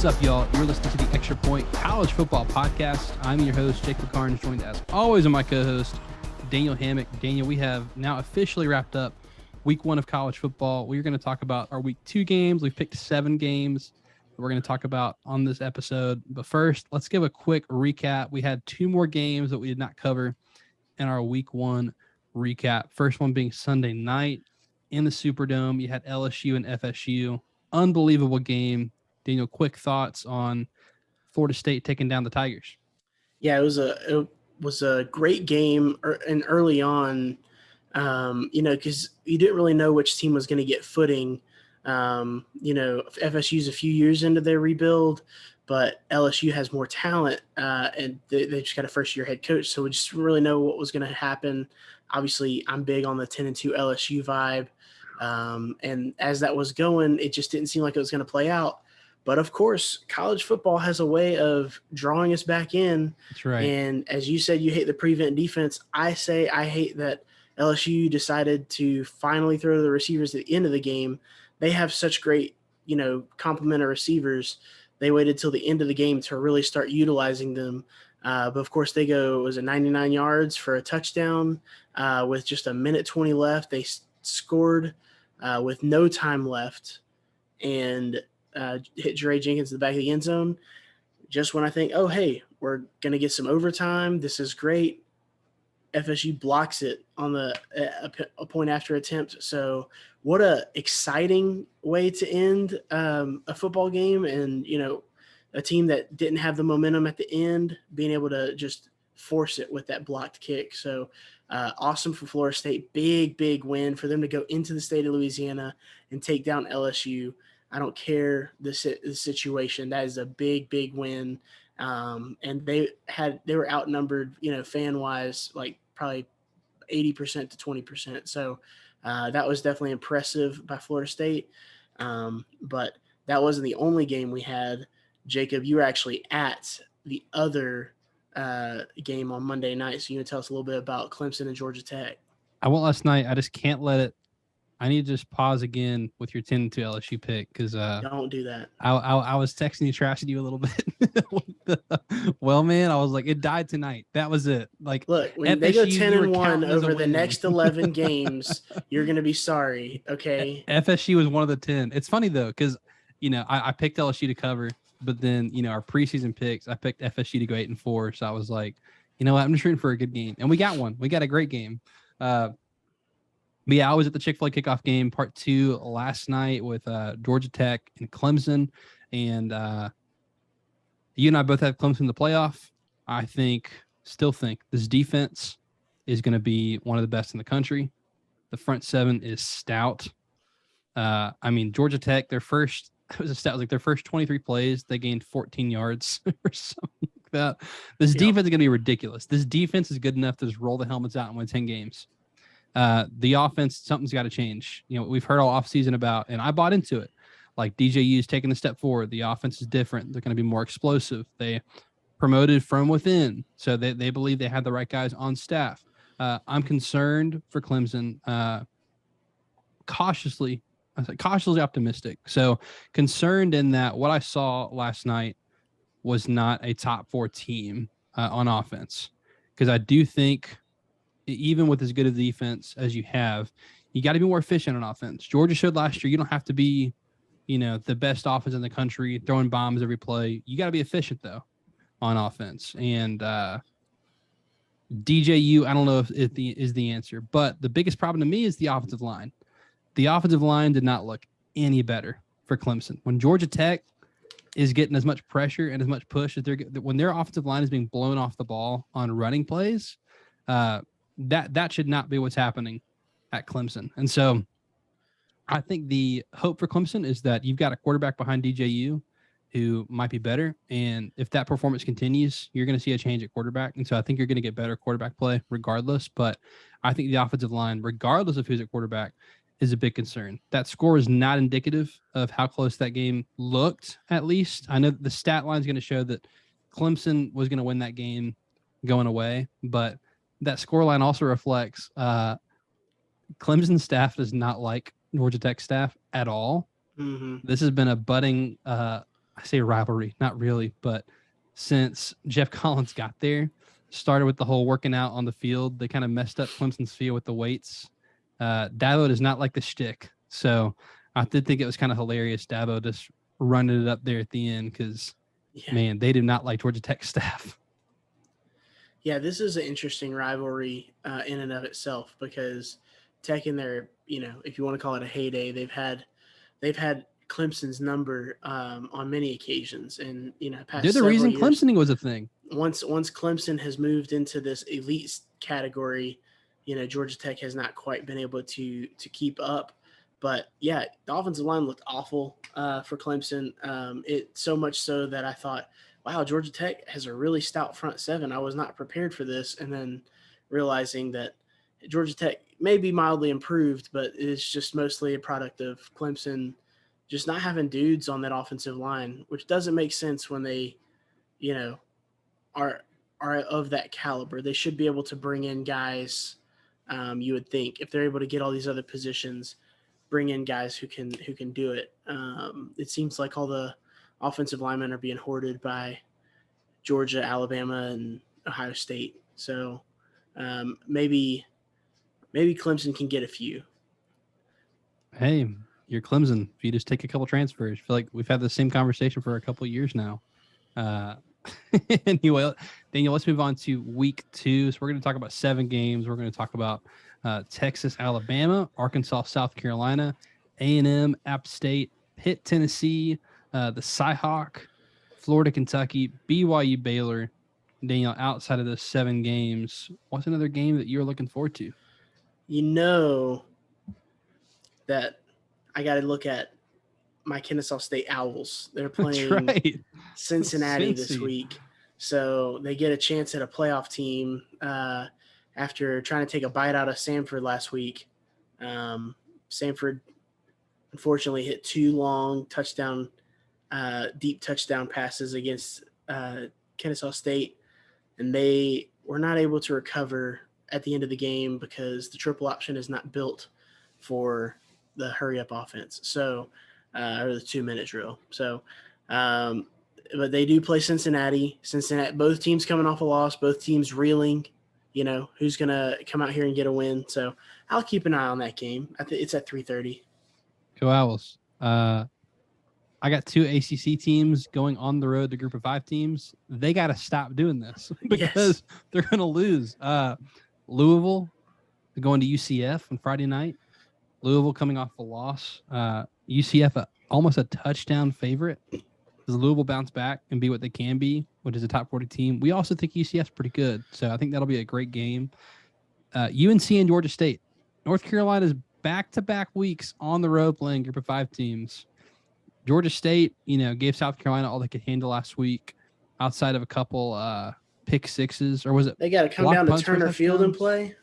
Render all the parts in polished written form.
What's up, y'all? You're listening to the Extra Point College Football Podcast. I'm your host, Jake McCarnes, joined as always by my co-host, Daniel Hammock. Daniel, we have now officially wrapped up week 1 of college football. We're going to talk about our week 2 games. We've picked 7 games that we're going to talk about on this episode. But first, let's give a quick recap. We had 2 more games that we did not cover in our week 1 recap. First one being Sunday night in the Superdome. You had LSU and FSU. Unbelievable game. Daniel, quick thoughts on Florida State taking down the Tigers. Yeah, it was a great game, and early on, because you didn't really know which team was going to get footing. FSU's a few years into their rebuild, but LSU has more talent, and they just got a first-year head coach, so we just didn't really know what was going to happen. Obviously, I'm big on the 10-2 LSU vibe, and as that was going, it just didn't seem like it was going to play out. But, of course, college football has a way of drawing us back in. That's right. And as you said, you hate the prevent defense. I say I hate that LSU decided to finally throw the receivers at the end of the game. They have such great, complement of receivers. They waited till the end of the game to really start utilizing them. But, of course, they go, 99 yards for a touchdown with just a minute 20 left. They scored with no time left and hit Jere Jenkins in the back of the end zone. Just when I think, oh, hey, we're going to get some overtime. This is great. FSU blocks it on a point after attempt. So what a exciting way to end a football game. And, a team that didn't have the momentum at the end, being able to just force it with that blocked kick. So awesome for Florida State. Big win for them to go into the state of Louisiana and take down LSU. I don't care the situation. That is a big win. And they were outnumbered, fan wise, like probably 80% to 20%. So that was definitely impressive by Florida State. But that wasn't the only game we had. Jacob, you were actually at the other game on Monday night. So you can tell us a little bit about Clemson and Georgia Tech. I went last night. I just can't let it. I need to just pause again with your 10-2 LSU pick because don't do that. I was texting you, trashing you a little bit. Well, man, I was like, it died tonight. That was it. Like, look, when they go 10-1 over the next 11 games, you're gonna be sorry. Okay. FSU was one of the 10. It's funny though, because I picked LSU to cover, but then our preseason picks, I picked FSU to go 8-4. So I was like, you know what, I'm just rooting for a good game, and we got one. We got a great game. But yeah, I was at the Chick-fil-A kickoff game, part 2 last night with Georgia Tech and Clemson. And you and I both have Clemson in the playoff. I still think this defense is going to be one of the best in the country. The front 7 is stout. Georgia Tech, their first 23 plays, they gained 14 yards or something like that. This defense is going to be ridiculous. This defense is good enough to just roll the helmets out and win 10 games. The offense, something's got to change. We've heard all offseason about, and I bought into it. Like DJU's taking the step forward. The offense is different. They're going to be more explosive. They promoted from within, so they believe they have the right guys on staff. I'm concerned for Clemson. Cautiously optimistic. So concerned in that what I saw last night was not a top 4 team on offense, because I do think, even with as good a defense as you have, you got to be more efficient on offense. Georgia showed last year you don't have to be, the best offense in the country, throwing bombs every play. You got to be efficient, though, on offense. And DJU, I don't know if it is the answer. But the biggest problem to me is the offensive line. The offensive line did not look any better for Clemson. When Georgia Tech is getting as much pressure and as much push as when their offensive line is being blown off the ball on running plays, that should not be what's happening at Clemson. And so I think the hope for Clemson is that you've got a quarterback behind DJU who might be better. And if that performance continues, you're going to see a change at quarterback. And so I think you're going to get better quarterback play regardless. But I think the offensive line, regardless of who's at quarterback, is a big concern. That score is not indicative of how close that game looked, at least. I know the stat line is going to show that Clemson was going to win that game going away, but that scoreline also reflects Clemson staff does not like Georgia Tech staff at all. Mm-hmm. This has been a budding I say rivalry, not really, but since Jeff Collins got there, started with the whole working out on the field, they kind of messed up Clemson's field with the weights. Dabo does not like the shtick, so I did think it was kind of hilarious. Dabo just running it up there at the end because, man, they did not like Georgia Tech staff. Yeah, this is an interesting rivalry in and of itself because Tech in their, if you want to call it a heyday, they've had Clemson's number on many occasions, and past They're the several reason years. Clemsoning was a thing. Once Clemson has moved into this elite category, Georgia Tech has not quite been able to keep up. But yeah, the offensive line looked awful for Clemson. It so much so that I thought, wow, Georgia Tech has a really stout front seven. I was not prepared for this, and then realizing that Georgia Tech may be mildly improved, but it's just mostly a product of Clemson just not having dudes on that offensive line, which doesn't make sense when they, are of that caliber. They should be able to bring in guys. You would think if they're able to get all these other positions, bring in guys who can do it. It seems like all the offensive linemen are being hoarded by Georgia, Alabama, and Ohio State. So maybe Clemson can get a few. Hey, you're Clemson. If you just take a couple transfers, I feel like we've had the same conversation for a couple of years now. Anyway, Daniel, let's move on to week 2. So we're going to talk about 7 games. We're going to talk about Texas, Alabama, Arkansas, South Carolina, A&M, App State, Pitt, Tennessee, the Cyhawk, Florida, Kentucky, BYU, Baylor. Daniel, outside of those 7 games, what's another game that you're looking forward to? That I got to look at my Kennesaw State Owls. They're playing right. Cincinnati this week. So they get a chance at a playoff team after trying to take a bite out of Samford last week. Samford unfortunately hit 2 long deep touchdown passes against Kennesaw State, and they were not able to recover at the end of the game because the triple option is not built for the hurry-up offense. So or the 2-minute drill. So, but they do play Cincinnati. Both teams coming off a loss, both teams reeling. Who's going to come out here and get a win. So I'll keep an eye on that game. I think it's at 3:30. Go Owls. I got 2 ACC teams going on the road to Group of 5 teams. They got to stop doing this because they're going to lose. Louisville going to UCF on Friday night. Louisville coming off a loss. UCF almost a touchdown favorite. Does Louisville bounce back and be what they can be, which is a top 40 team? We also think UCF's pretty good, so I think that'll be a great game. UNC and Georgia State. North Carolina's back-to-back weeks on the road playing Group of 5 teams. Georgia State, gave South Carolina all they could handle last week, outside of a couple pick sixes, or was it? They got to come down to Turner Field and play.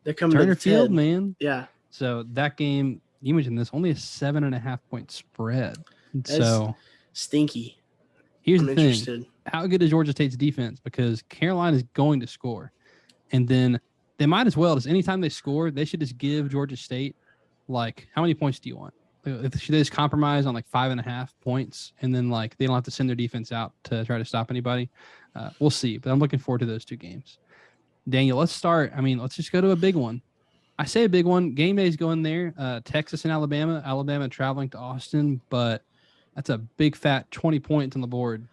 They're coming Turner to Field, man. Yeah. So that game, you mentioned this, only a 7.5 point spread. That's stinky. Here's the thing. How good is Georgia State's defense? Because Carolina is going to score. And then they might as well, just anytime they score, they should just give Georgia State, how many points do you want? Should they just compromise on 5.5 points, and then they don't have to send their defense out to try to stop anybody? We'll see. But I'm looking forward to those 2 games. Daniel, let's start. Let's just go to a big one. I say a big one. Game day is going there. Texas and Alabama. Alabama traveling to Austin, but that's a big fat 20 points on the board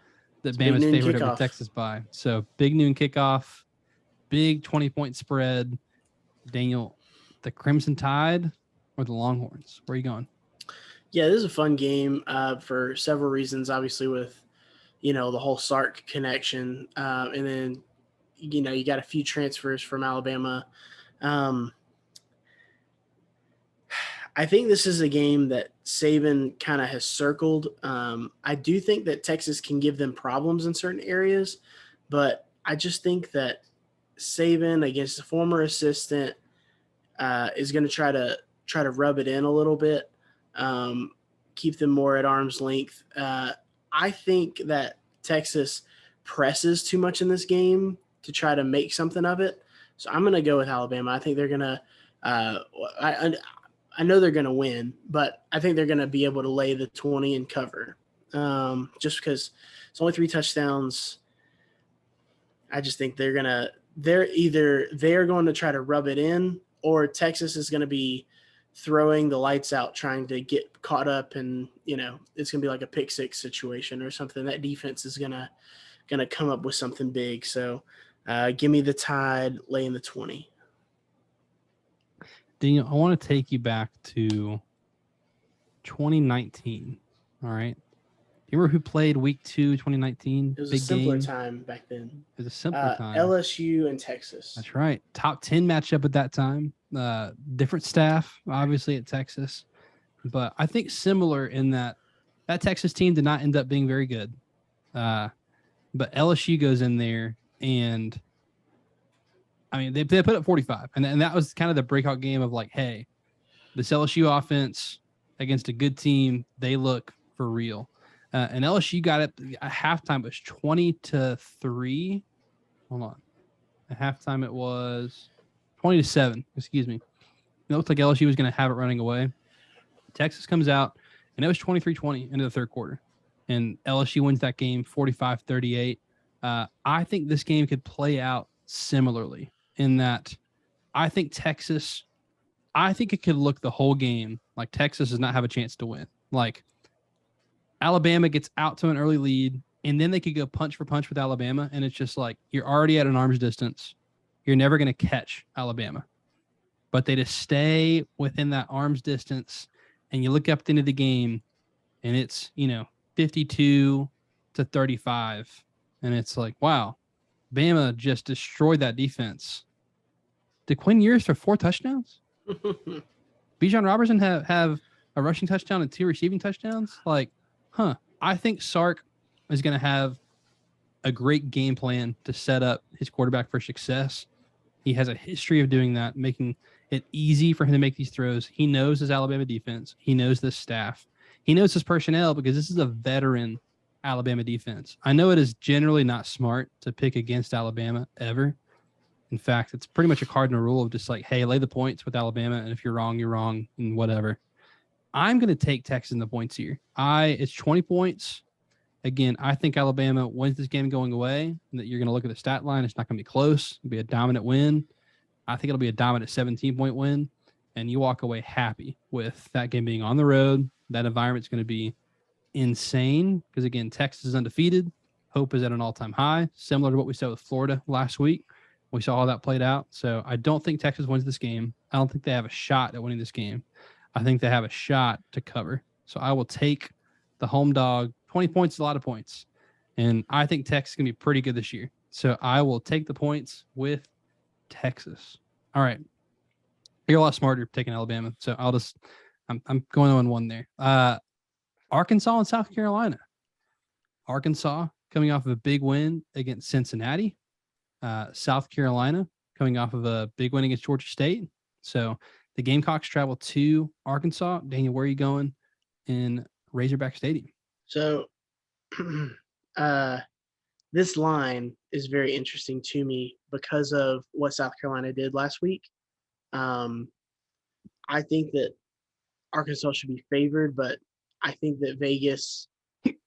that Bama's favored over Texas by. So big noon kickoff, big 20-point spread. Daniel, the Crimson Tide or the Longhorns? Where are you going? Yeah, this is a fun game for several reasons. Obviously, with the whole Sark connection, and then you got a few transfers from Alabama. I think this is a game that Saban kind of has circled. I do think that Texas can give them problems in certain areas, but I just think that Saban against a former assistant is going to try to rub it in a little bit, keep them more at arm's length. I think that Texas presses too much in this game to try to make something of it. So I'm going to go with Alabama. I think they're going to I know they're going to win, but I think they're going to be able to lay the 20 and cover. just because it's only 3 touchdowns. I just think they're going to try to rub it in, or Texas is going to be throwing the lights out, trying to get caught up, and it's going to be like a pick six situation or something. That defense is going to come up with something big. So give me the Tide laying the 20. Daniel, I want to take you back to 2019. All right. Do you remember who played week 2, 2019? It was Big a simpler game. time back then. It was a simpler time. LSU and Texas. That's right. Top 10 matchup at that time. Different staff, obviously, at Texas. But I think similar in that Texas team did not end up being very good. But LSU goes in there and, I mean, they put up 45. And that was kind of the breakout game of like, hey, this LSU offense against a good team, they look for real. And LSU got it at halftime. It was 20-3. Hold on. At halftime, it was 20-7. Excuse me. It looked like LSU was going to have it running away. Texas comes out, and it was 23-20 into the third quarter. And LSU wins that game 45-38. I think this game could play out similarly in that I think it could look the whole game like Texas does not have a chance to win. Like, Alabama gets out to an early lead, and then they could go punch for punch with Alabama, and it's just like you're already at an arm's distance. You're never going to catch Alabama. But they just stay within that arm's distance, and you look up at the end of the game, and it's, 52-35, and it's like, wow, Bama just destroyed that defense. Did Quinn Ewers throw 4 touchdowns? Bijan Robertson have a rushing touchdown and 2 receiving touchdowns? Like, I think Sark is going to have a great game plan to set up his quarterback for success. He has a history of doing that, making it easy for him to make these throws. He knows his Alabama defense. He knows this staff. He knows his personnel because this is a veteran Alabama defense. I know it is generally not smart to pick against Alabama ever. In fact, it's pretty much a cardinal rule of just like, hey, lay the points with Alabama, and if you're wrong, you're wrong, and whatever. I'm going to take Texas in the points here. It's 20 points. Again, I think Alabama wins this game going away, and that you're going to look at the stat line. It's not going to be close. It'll be a dominant win. I think it'll be a dominant 17-point win, and you walk away happy with that game being on the road. That environment's going to be insane because, again, Texas is undefeated. Hope is at an all-time high, similar to what we saw with Florida last week. We saw how that played out. So I don't think Texas wins this game. I don't think they have a shot at winning this game. I think they have a shot to cover. So I will take the home dog. 20 points is a lot of points. And I think Texas is going to be pretty good this year. So I will take the points with Texas. All right. You're a lot smarter taking Alabama. So I'm going on one there. Arkansas and South Carolina. Arkansas coming off of a big win against Cincinnati. South Carolina coming off of a big win against Georgia State. So the Gamecocks travel to Arkansas. Daniel, where are you going in Razorback Stadium? So this line is very interesting to me because of what South Carolina did last week. I think that Arkansas should be favored, but I think that Vegas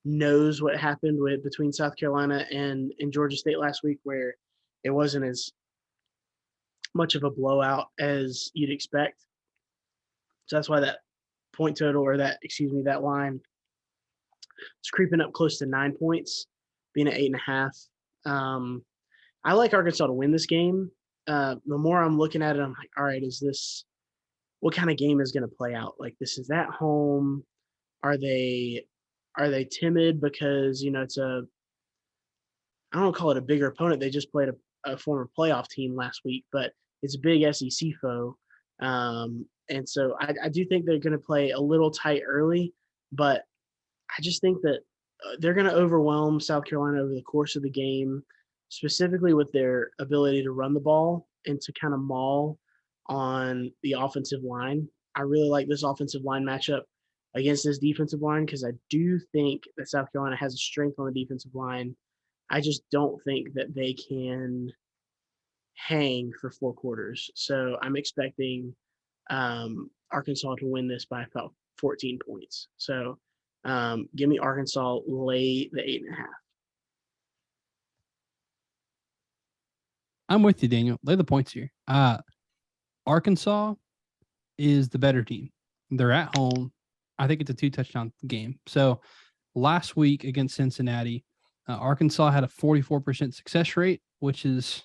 knows what happened between South Carolina and Georgia State last week, where it wasn't as much of a blowout as you'd expect. So that's why that point total, or that line, it's creeping up close to 9 points, being at 8.5. I like Arkansas to win this game. The more I'm looking at it, I'm like, all right, what kind of game is going to play out? Like, this is at home. Are they timid because, it's I don't want to call it a bigger opponent. They just played a former playoff team last week, but it's a big SEC foe. And so I do think they're going to play a little tight early, but I just think that they're going to overwhelm South Carolina over the course of the game, specifically with their ability to run the ball and to kind of maul on the offensive line. I really like this offensive line matchup against this defensive line because I do think that South Carolina has a strength on the defensive line. I just don't think that they can hang for 4 quarters. So I'm expecting Arkansas to win this by about 14 points. So Give me Arkansas, lay the 8.5. I'm with you, Daniel. Lay the points here. Arkansas is the better team. They're at home. I think it's a 2-touchdown game. So last week against Cincinnati, Arkansas had a 44% success rate, which is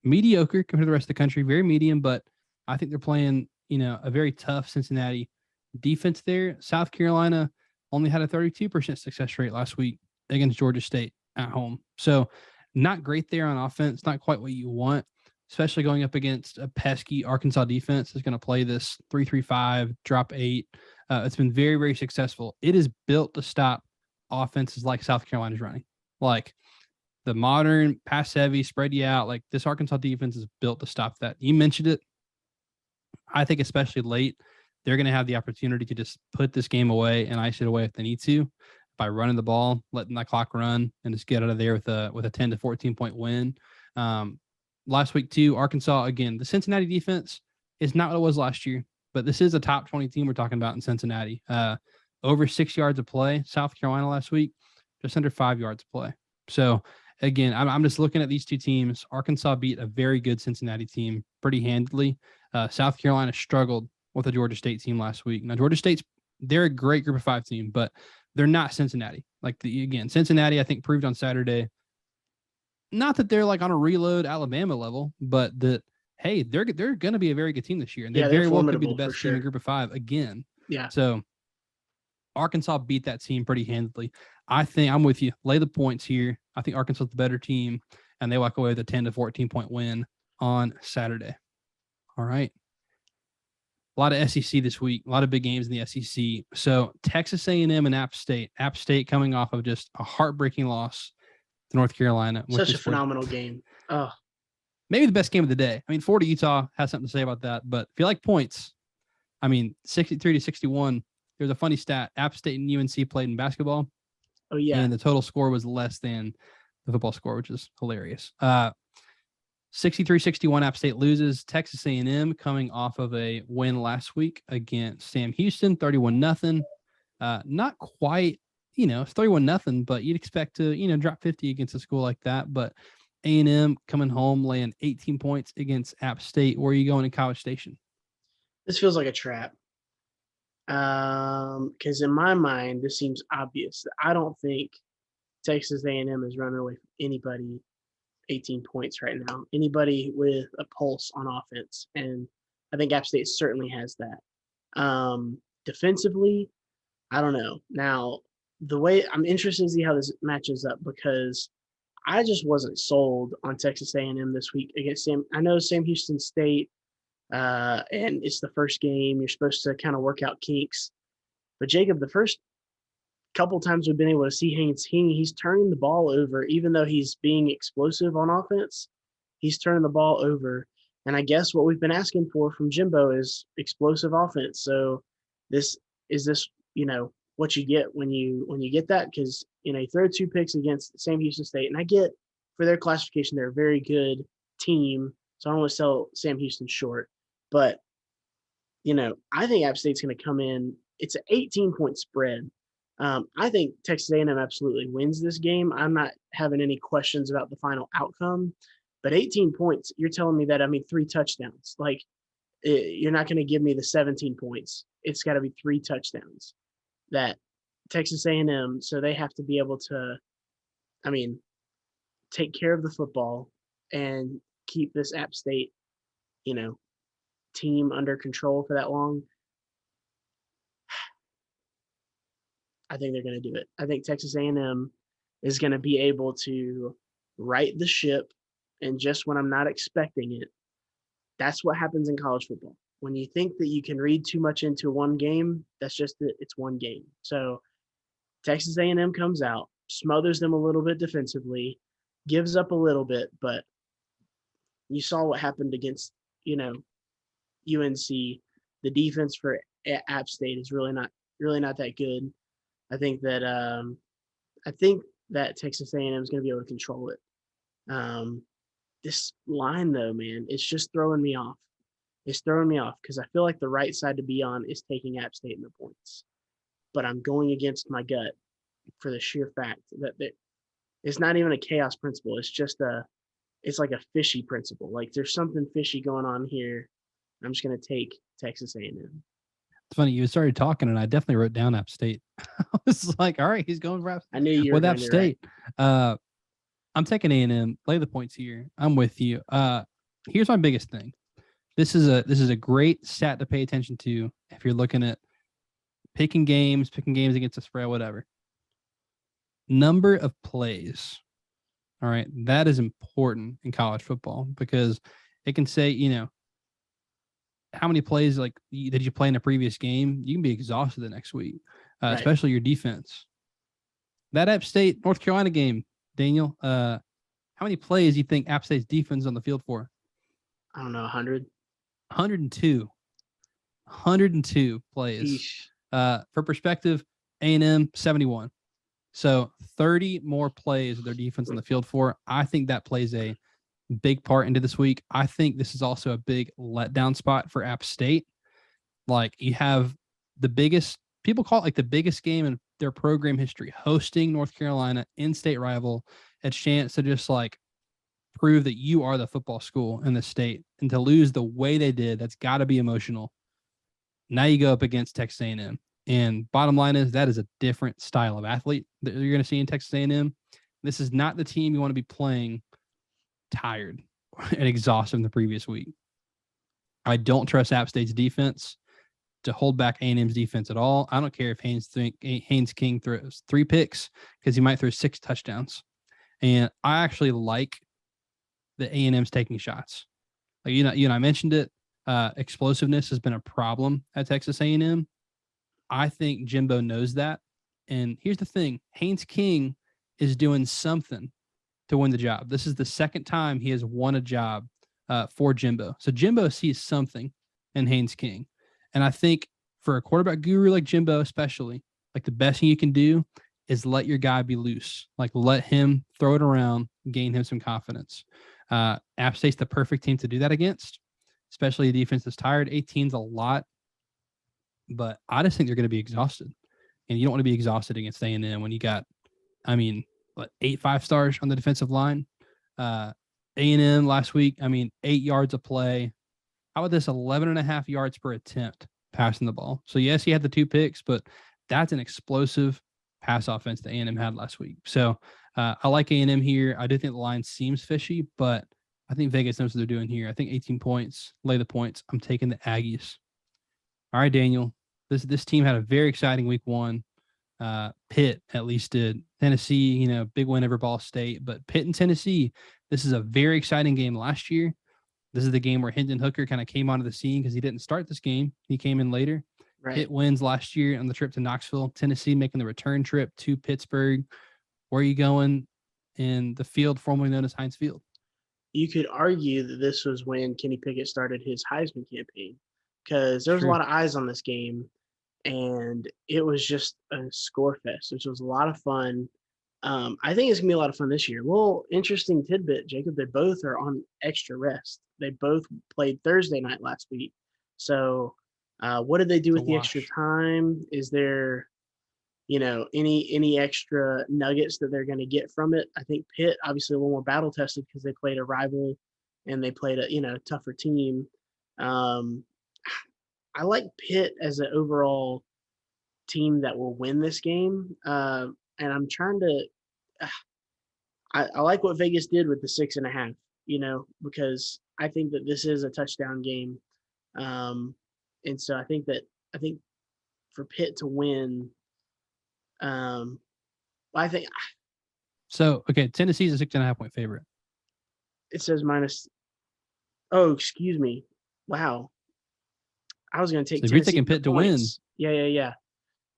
mediocre compared to the rest of the country, very medium, but I think they're playing, a very tough Cincinnati defense there. South Carolina only had a 32% success rate last week against Georgia State at home. So not great there on offense, not quite what you want, especially going up against a pesky Arkansas defense that's going to play this 3-3-5, drop 8. It's been very, very successful. It is built to stop offenses like South Carolina's running. Like the modern pass heavy, spread you out. Like this Arkansas defense is built to stop that. You mentioned it. I think especially late, they're going to have the opportunity to just put this game away and ice it away if they need to by running the ball, letting that clock run, and just get out of there with a 10 to 14 point win. Last week too, Arkansas, again, the Cincinnati defense is not what it was last year, but this is a top 20 team we're talking about in Cincinnati. Over 6 yards of play. South Carolina last week, just under 5 yards of play. So again, I'm just looking at these two teams. Arkansas beat a very good Cincinnati team pretty handily. South Carolina struggled with the Georgia State team last week. Now, Georgia State's, they're a great group of 5 team, but they're not Cincinnati. Cincinnati, I think, proved on Saturday, not that they're like on a reload Alabama level, but that, hey, they're going to be a very good team this year. And they very well could be the best team in group of 5 again. Yeah. So Arkansas beat that team pretty handily. I think I'm with you. Lay the points here. I think Arkansas is the better team, and they walk away with a 10 to 14 point win on Saturday. All right. A lot of SEC this week, a lot of big games in the SEC. So Texas A&M and App State. App State coming off of just a heartbreaking loss to North Carolina. Such a phenomenal game. Oh, maybe the best game of the day. I mean, Florida Utah has something to say about that, but if you like points, 63-61. There's a funny stat. App State and UNC played in basketball. Oh yeah, and the total score was less than the football score, which is hilarious. 63-61, App State loses. Texas A&M coming off of a win last week against Sam Houston, 31-0. Not quite, it's 31-0, but you'd expect to, drop 50 against a school like that. But A&M coming home, laying 18 points against App State. Where are you going in College Station? This feels like a trap. Because in my mind, this seems obvious. I don't think Texas A&M is running away from anybody 18 points right now. Anybody with a pulse on offense, and I think App State certainly has that. Defensively, I don't know. Now, the way I'm interested to see how this matches up, because I just wasn't sold on Texas A&M this week against Sam. I know Sam Houston State. And it's the first game. You're supposed to kind of work out kinks. But Jacob, the first couple times we've been able to see Haynes King, he's turning the ball over, even though he's being explosive on offense. He's turning the ball over. And I guess what we've been asking for from Jimbo is explosive offense. So this, what you get when you get that, because you throw 2 picks against Sam Houston State, and I get for their classification they're a very good team. So I don't want to sell Sam Houston short. But, I think App State's going to come in. It's an 18-point spread. I think Texas A&M absolutely wins this game. I'm not having any questions about the final outcome. But 18 points, you're telling me that, 3 touchdowns. Like, you're not going to give me the 17 points. It's got to be 3 touchdowns. That Texas A&M, so they have to be able to, take care of the football and keep this App State, team under control for that long. I think they're going to do it. I think Texas A&M is going to be able to right the ship, and just when I'm not expecting it, that's what happens in college football. When you think that you can read too much into one game, that's just it. It's one game. So Texas A&M comes out, smothers them a little bit defensively, gives up a little bit, but you saw what happened against, UNC. The defense for App State is really not that good. I think that Texas A&M is going to be able to control it. This line though, man, it's just throwing me off. It's throwing me off because I feel like the right side to be on is taking App State in the points. but I'm going against my gut for the sheer fact that it's not even a chaos principle. It's like a fishy principle. Like there's something fishy going on here. I'm just going to take Texas A&M. It's funny, you started talking, and I definitely wrote down App State. I was like, all right, he's going for I knew you were with going App to State. I'm taking A&M. Lay the points here. I'm with you. Here's my biggest thing. This is a great stat to pay attention to if you're looking at picking games against the spread, whatever. Number of plays. All right, that is important in college football because it can say, how many plays did you play in a previous game? You can be exhausted the next week, Right. especially your defense. That App State North Carolina game, Daniel. How many plays do you think App State's defense on the field for? I don't know, 100. 102. 102 plays. For perspective, A&M 71. So 30 more plays of their defense on the field for. I think that plays a big part into this week. I think this is also a big letdown spot for App State. Like you have the biggest, people call it like the biggest game in their program history, hosting North Carolina, in-state rival, a chance to just like prove that you are the football school in the state, and to lose the way they did, that's got to be emotional. Now you go up against Texas A&M, and bottom line is that is a different style of athlete that you're going to see in Texas A&M. This is not the team you want to be playing tired and exhausted in the previous week. I don't trust App State's defense to hold back A&M's defense at all. I don't care if Haynes King throws 3 picks because he might throw 6 touchdowns. And I actually like the A&M's taking shots. Like you and I mentioned it. Explosiveness has been a problem at Texas A&M. I think Jimbo knows that. And here's the thing: Haynes King is doing something to win the job. This is the second time he has won a job for Jimbo. So Jimbo sees something in Haynes King. And I think for a quarterback guru like Jimbo, especially, like the best thing you can do is let your guy be loose. Like let him throw it around, gain him some confidence. App State's the perfect team to do that against, especially a defense that's tired. 18's a lot, but I just think they're going to be exhausted. And you don't want to be exhausted against A&M when you got, 8 5-stars on the defensive line. A&M last week, 8 yards a play. How about this 11.5 yards per attempt passing the ball? So, yes, he had the 2 picks, but that's an explosive pass offense that A&M had last week. So, I like A&M here. I do think the line seems fishy, but I think Vegas knows what they're doing here. I think 18 points, lay the points. I'm taking the Aggies. All right, Daniel. This team had a very exciting week 1. Pitt at least did. Tennessee, big win over Ball State. But Pitt and Tennessee, this is a very exciting game last year. This is the game where Hendon Hooker kind of came onto the scene because he didn't start this game. He came in later. Right. Pitt wins last year on the trip to Knoxville. Tennessee making the return trip to Pittsburgh. Where are you going in the field formerly known as Heinz Field? You could argue that this was when Kenny Pickett started his Heisman campaign because there was a lot of eyes on this game, and it was just a score fest, which was a lot of fun. I think it's going to be a lot of fun this year. Well, interesting tidbit, Jacob, they both are on extra rest. They both played Thursday night last week. So what did they do with the extra time? Is there, any extra nuggets that they're going to get from it? I think Pitt, obviously a little more battle tested because they played a rival and they played a, tougher team. I like Pitt as an overall team that will win this game. And I'm trying to, I like what Vegas did with the 6.5, because I think that this is a touchdown game. And so I think for Pitt to win, I think. So, okay, Tennessee's a 6.5 point favorite. It says minus. Oh, excuse me. Wow. I was going to take. So if you're taking Pitt to win. Yeah.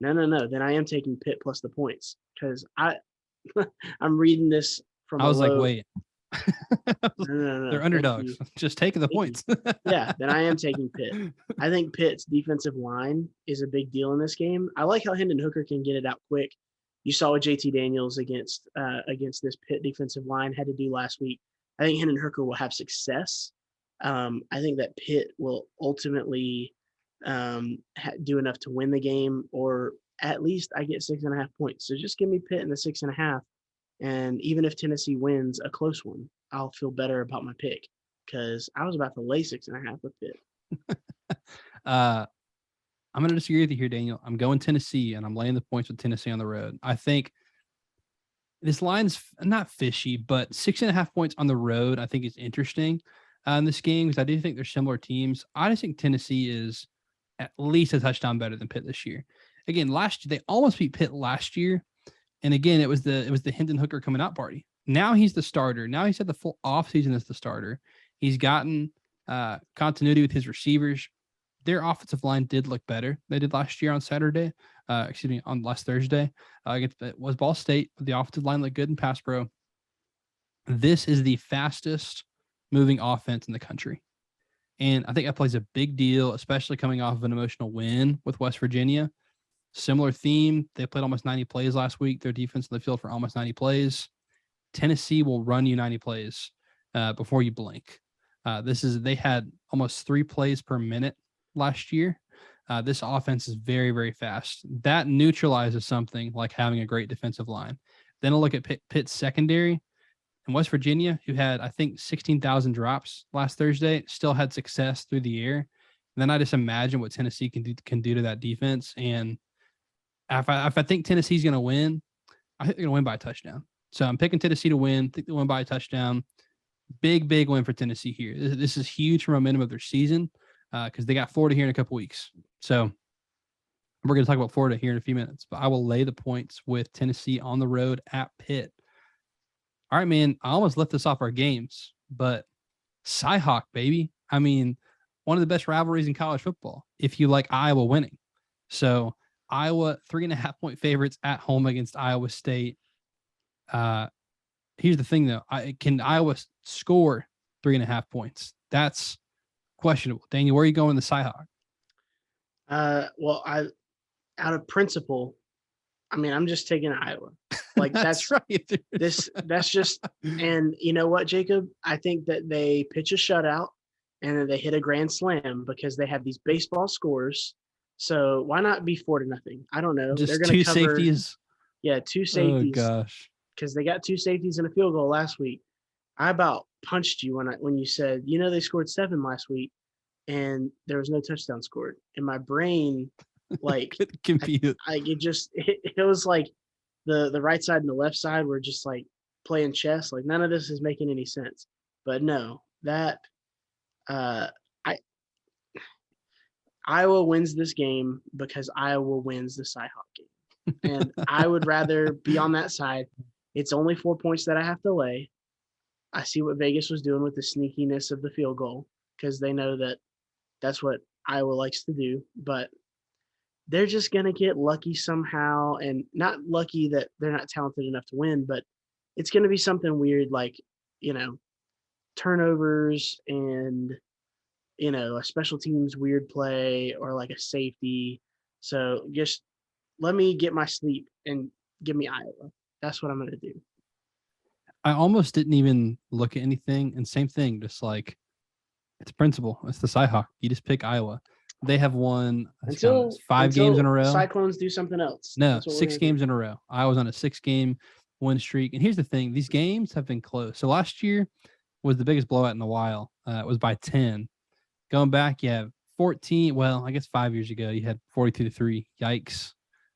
No. Then I am taking Pitt plus the points because I'm reading this from. I was like, wait. No. They're underdogs. Just taking the points. Yeah, then I am taking Pitt. I think Pitt's defensive line is a big deal in this game. I like how Hendon Hooker can get it out quick. You saw what JT Daniels against this Pitt defensive line had to do last week. I think Hendon Hooker will have success. I think that Pitt will ultimately do enough to win the game, or at least I get 6.5 points. So just give me Pitt in the 6.5. And even if Tennessee wins a close one, I'll feel better about my pick because I was about to lay 6.5 with Pitt. I'm going to disagree with you here, Daniel. I'm going Tennessee, and I'm laying the points with Tennessee on the road. I think this line's not fishy, but 6.5 points on the road, I think is interesting in this game because I do think they're similar teams. I just think Tennessee is at least a touchdown better than Pitt this year. Again, last year they almost beat Pitt last year, and again it was the Hendon Hooker coming out party. Now he's the starter. Now he's had the full offseason as the starter. He's gotten continuity with his receivers. Their offensive line did look better. They did last year on Saturday. On last Thursday. It was Ball State. The offensive line looked good in pass pro. This is the fastest moving offense in the country. And I think that plays a big deal, especially coming off of an emotional win with West Virginia. Similar theme. They played almost 90 plays last week. Their defense in the field for almost 90 plays. Tennessee will run you 90 plays before you blink. They had almost 3 plays per minute last year. This offense is very, very fast. That neutralizes something like having a great defensive line. Then I'll look at Pitt's secondary. And West Virginia, who had, I think, 16,000 drops last Thursday, still had success through the air. And then I just imagine what Tennessee can do to that defense. And if I think Tennessee's going to win, I think they're going to win by a touchdown. So I'm picking Tennessee to win. I think they win by a touchdown. Big, big win for Tennessee here. This is huge for momentum of their season because they got Florida here in a couple weeks. So we're going to talk about Florida here in a few minutes, but I will lay the points with Tennessee on the road at Pitt. All right, man, I almost left this off our games, but Cyhawk, baby. I mean, one of the best rivalries in college football if you like Iowa winning. So Iowa, 3.5-point favorites at home against Iowa State. Here's the thing, though. Can Iowa score 3.5 points? That's questionable. Daniel, where are you going in the Cyhawk? Well, out of principle, I mean, I'm just taking Iowa. Like that's right. That's just, and you know what, Jacob? I think that they pitch a shutout and then they hit a grand slam because they have these baseball scores. So why not be 4-0? I don't know. Just they're going to cover safeties. Yeah, 2 safeties. Oh gosh. Because they got 2 safeties and a field goal last week. I about punched you when you said, they scored 7 last week and there was no touchdown scored. And my brain, like, confused. It was like the right side and the left side were just like playing chess. Like none of this is making any sense. But no, that Iowa wins this game because Iowa wins the Cyhawk game. And I would rather be on that side. It's only 4 points that I have to lay. I see what Vegas was doing with the sneakiness of the field goal because they know that that's what Iowa likes to do. But they're just going to get lucky somehow, and not lucky that they're not talented enough to win, but it's going to be something weird like, turnovers and, a special teams weird play or like a safety. So just let me get my sleep and give me Iowa. That's what I'm going to do. I almost didn't even look at anything. And same thing, just like it's principle. It's the Cyhawk. You just pick Iowa. They have won until 5 games in a row. Cyclones do something else. No, 6 games in a row. I was on a 6-game win streak. And here's the thing. These games have been close. So last year was the biggest blowout in a while. It was by 10. Going back, you have 14. Well, I guess 5 years ago, you had 42-3. Yikes.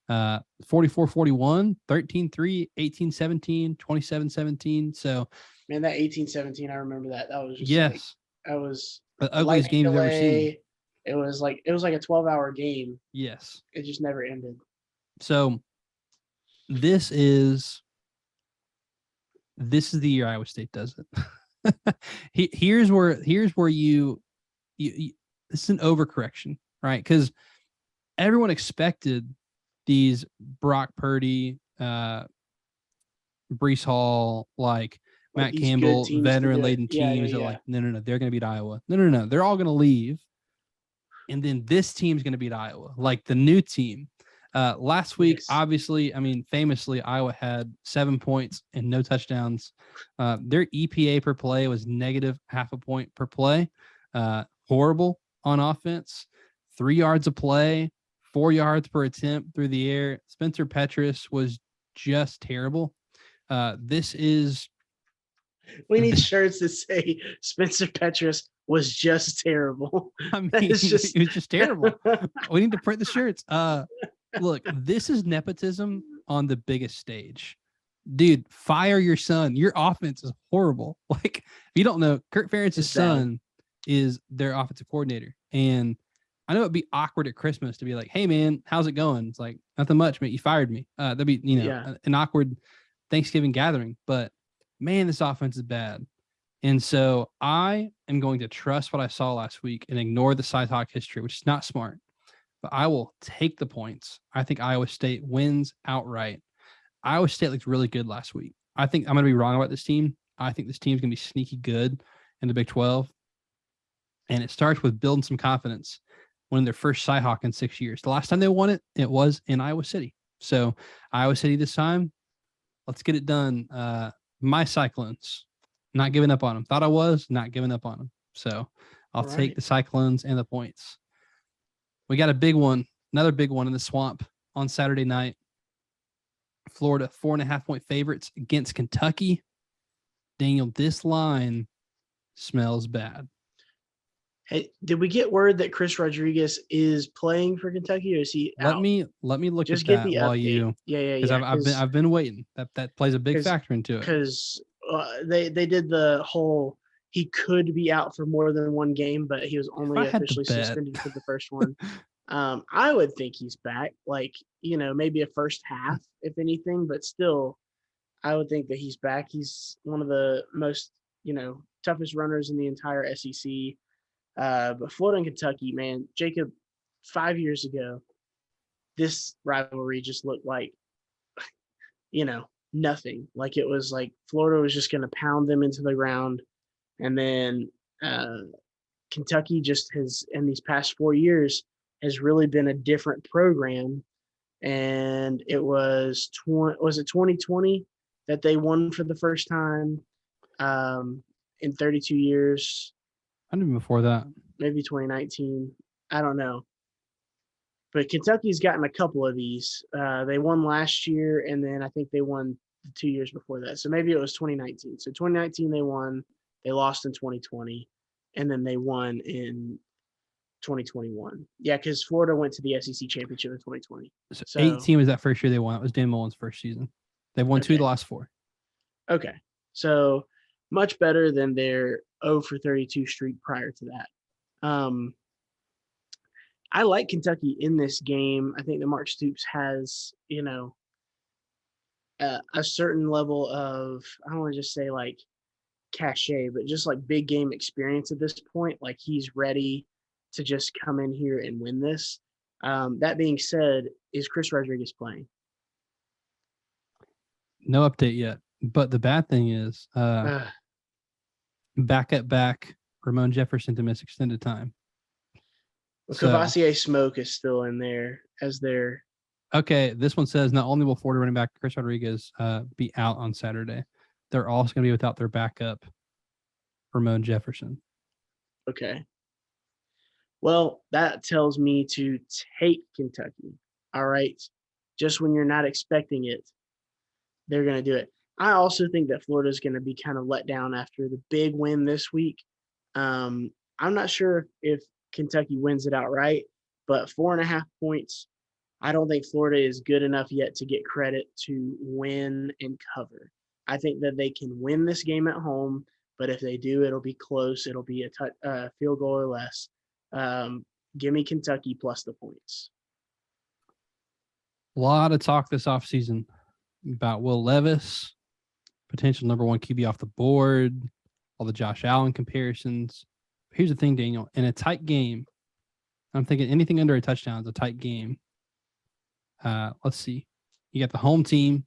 44-41, 13-3, 18-17, 27-17. So, man, that 18-17, I remember that. That was just that was the ugliest game you've ever seen. It was like a 12-hour game. Yes. It just never ended. So this is the year Iowa State does it. Here's where you this is an overcorrection, right? Because everyone expected these Brock Purdy, Brees Hall, like Matt Campbell, veteran-laden teams are like, no, they're going to beat Iowa. No, they're all going to leave. And then this team's going to beat Iowa, like the new team. Last week, obviously, I mean, famously, Iowa had 7 points and no touchdowns. Their EPA per play was negative -0.5 point per play. Horrible on offense. 3 yards of play, 4 yards per attempt through the air. Spencer Petras was just terrible. This is. We need shirts that say Spencer Petras was just terrible. I mean, it was just terrible. We need to print the shirts. Look, this is nepotism on the biggest stage. Dude, fire your son. Your offense is horrible. Like, if you don't know, Kirk Ferentz's son is their offensive coordinator. And I know it'd be awkward at Christmas to be like, hey, man, how's it going? It's like, nothing much, mate. You fired me. That'd be, an awkward Thanksgiving gathering. But, man, this offense is bad. And so I am going to trust what I saw last week and ignore the Cyhawk history, which is not smart. But I will take the points. I think Iowa State wins outright. Iowa State looked really good last week. I think I'm going to be wrong about this team. I think this team's going to be sneaky good in the Big 12. And it starts with building some confidence, winning their first Cyhawk in 6 years. The last time they won it, it was in Iowa City. So Iowa City this time, let's get it done. My Cyclones, not giving up on them. Thought I was, not giving up on them. So I'll take the Cyclones and the points. We got a big one, another big one in the Swamp on Saturday night. Florida 4.5-point favorites against Kentucky. Daniel, this line smells bad. Hey, did we get word that Chris Rodriguez is playing for Kentucky, or is he out? Let me look Just at get that the while update. you. Yeah. Because I've been waiting. That plays a big factor into it. Because they did the whole he could be out for more than one game, but he was only officially suspended for the first one. I would think he's back, like, maybe a first half, if anything, but still, I would think that he's back. He's one of the most, toughest runners in the entire SEC. But Florida and Kentucky, man, Jacob, 5 years ago, this rivalry just looked like, nothing. Like, it was like Florida was just going to pound them into the ground. And then Kentucky just has, in these past 4 years, has really been a different program. And it was 2020 that they won for the first time in 32 years. I knew before that. Maybe 2019. I don't know. But Kentucky's gotten a couple of these. They won last year, and then I think they won the 2 years before that. So maybe it was 2019. So 2019 they won. They lost in 2020, and then they won in 2021. Yeah, because Florida went to the SEC championship in 2020. So 18 was that first year they won. That was Dan Mullen's first season. They've won 2 of the last 4. Okay. So much better than their 0 for 32 streak prior to that. I like Kentucky in this game. I think that Mark Stoops has, a certain level of, I don't want to just say like cachet, but just like big game experience at this point. Like, he's ready to just come in here and win this. That being said, is Chris Rodriguez playing? No update yet. But the bad thing is, back, Ramon Jefferson to miss extended time. Cavassier Smoke is still in there as their. Okay, this one says not only will Florida running back Chris Rodriguez be out on Saturday, they're also going to be without their backup, Ramon Jefferson. Okay. Well, that tells me to take Kentucky. All right. Just when you're not expecting it, they're going to do it. I also think that Florida is going to be kind of let down after the big win this week. I'm not sure if Kentucky wins it outright, but 4.5 points, I don't think Florida is good enough yet to get credit to win and cover. I think that they can win this game at home, but if they do, it'll be close. It'll be a field goal or less. Give me Kentucky plus the points. A lot of talk this offseason about Will Levis, potential number 1 QB off the board, all the Josh Allen comparisons. Here's the thing, Daniel. In a tight game, I'm thinking anything under a touchdown is a tight game. Let's see. You got the home team,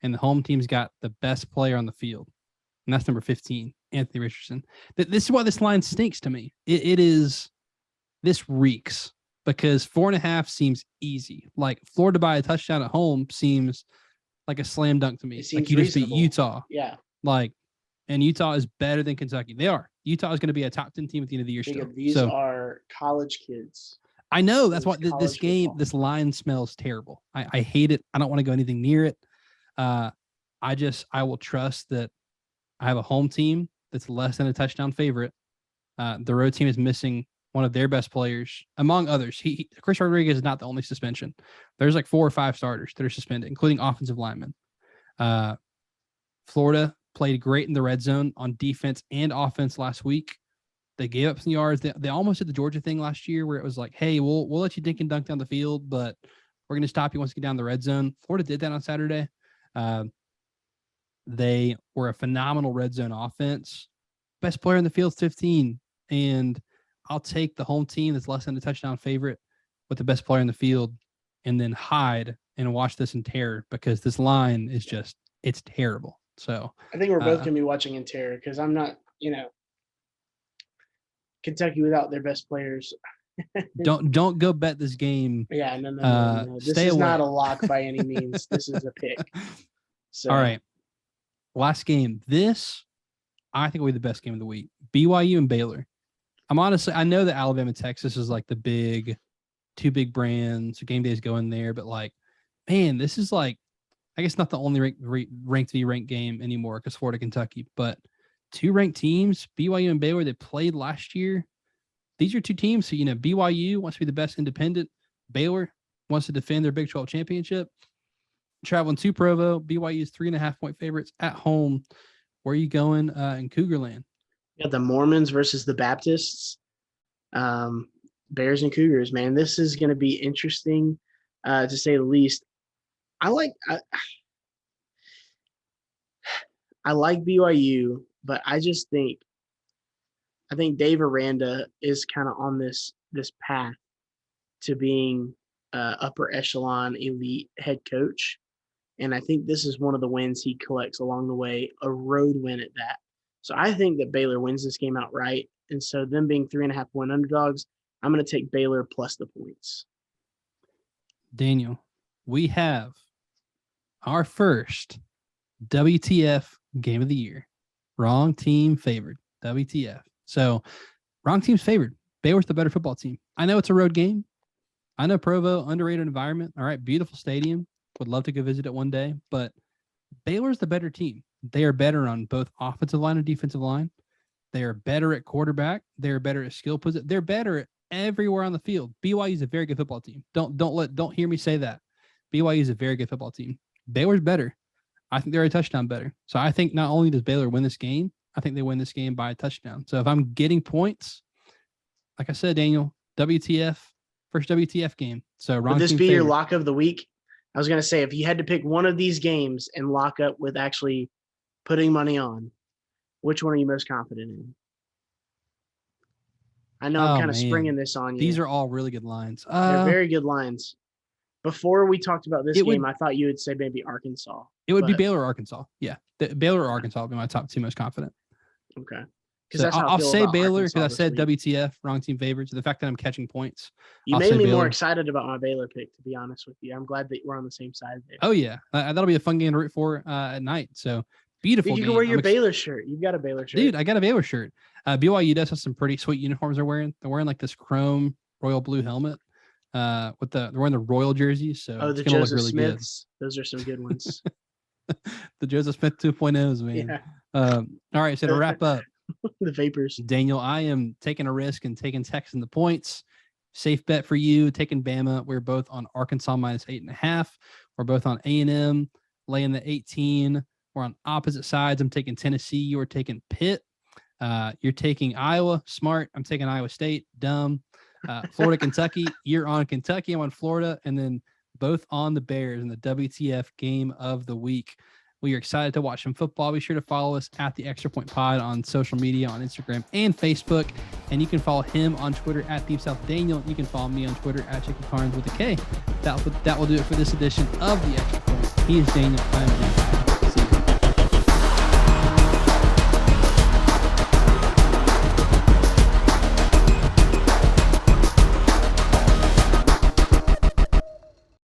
and the home team's got the best player on the field, and that's number 15, Anthony Richardson. This is why this line stinks to me. This reeks, because 4.5 seems easy. Like, Florida by a touchdown at home seems like a slam dunk to me. Like, you just beat Utah. Yeah. Like, and Utah is better than Kentucky. They are. Utah is going to be a top 10 team at the end of the year still. These are college kids. I know that's why this game, football. This line smells terrible. I hate it. I don't want to go anything near it. I will trust that I have a home team that's less than a touchdown favorite. The road team is missing one of their best players, among others. Chris Rodriguez is not the only suspension. There's like 4 or 5 starters that are suspended, including offensive linemen. Florida played great in the red zone on defense and offense last week. They gave up some yards. They almost did the Georgia thing last year where it was like, hey, we'll let you dink and dunk down the field, but we're going to stop you once you get down the red zone. Florida did that on Saturday. They were a phenomenal red zone offense. Best player in the field is 15. And I'll take the home team that's less than a touchdown favorite with the best player in the field and then hide and watch this in terror because this line is just, it's terrible. So I think we're both going to be watching in terror because I'm not, Kentucky without their best players. Don't go bet this game. Yeah, no. This is not a lock by any means. This is a pick. So. All right. Last game. This, I think, will be the best game of the week. BYU and Baylor. I know that Alabama and Texas is like the two big brands. Game days go in there, but like, man, this is like, I guess not the only ranked v ranked game anymore because Florida, Kentucky, but 2 ranked teams, BYU and Baylor, they played last year. These are 2 teams. So, BYU wants to be the best independent. Baylor wants to defend their Big 12 championship. Traveling to Provo, BYU's 3.5-point favorites at home. Where are you going in Cougarland? Yeah, the Mormons versus the Baptists. Bears and Cougars, man. This is going to be interesting, to say the least. I like BYU, but I think Dave Aranda is kind of on this path to being upper echelon elite head coach. And I think this is one of the wins he collects along the way, a road win at that. So I think that Baylor wins this game outright. And so them being 3.5-point underdogs, I'm going to take Baylor plus the points. Daniel, we have our first WTF game of the year. Wrong team favored. WTF. So wrong team's favored. Baylor's the better football team. I know it's a road game. I know Provo, underrated environment. All right, beautiful stadium. Would love to go visit it one day. But Baylor's the better team. They are better on both offensive line and defensive line. They are better at quarterback. They're better at skill position. They're better at everywhere on the field. BYU is a very good football team. Don't hear me say that. BYU is a very good football team. Baylor's better. I think they're a touchdown better. So I think not only does Baylor win this game, I think they win this game by a touchdown. So if I'm getting points, like I said, Daniel, WTF, first WTF game. So would this be your lock of the week? I was going to say, if you had to pick one of these games and lock up with actually putting money on, which one are you most confident in? I know I'm kind of springing this on you. These are all really good lines. They're very good lines. Before we talked about this game, I thought you would say maybe Arkansas. It would be Baylor or Arkansas. Yeah. Baylor or Arkansas would be my top 2 most confident. Okay. So I'll say Baylor because I said WTF, wrong team favorites. The fact that I'm catching points. You made me more excited about my Baylor pick, to be honest with you. I'm glad that we're on the same side there. Oh, yeah. That'll be a fun game to root for at night. So beautiful. You can wear your Baylor shirt. You've got a Baylor shirt. Dude, I got a Baylor shirt. BYU does have some pretty sweet uniforms they're wearing. They're wearing like this chrome royal blue helmet. They're wearing the royal jerseys. So the Joseph really Smiths. Good. Those are some good ones. The Joseph Smith 2.0s, man. Yeah. All right. So to wrap up, the Vapors. Daniel, I am taking a risk and taking Texas in the points. Safe bet for you, taking Bama. We're both on Arkansas minus 8.5. We're both on A&M laying the 18. We're on opposite sides. I'm taking Tennessee. You're taking Pitt. You're taking Iowa. Smart. I'm taking Iowa State. Dumb. Florida, Kentucky. You're on Kentucky. I'm on Florida. And then both on the Bears in the WTF game of the week. We are excited to watch some football. Be sure to follow us at the Extra Point Pod on social media, on Instagram and Facebook. And you can follow him on Twitter at Deep South Daniel. You can follow me on Twitter at Chicky Carnes with a K. That will do it for this edition of the Extra Point. He is Daniel. I am Daniel.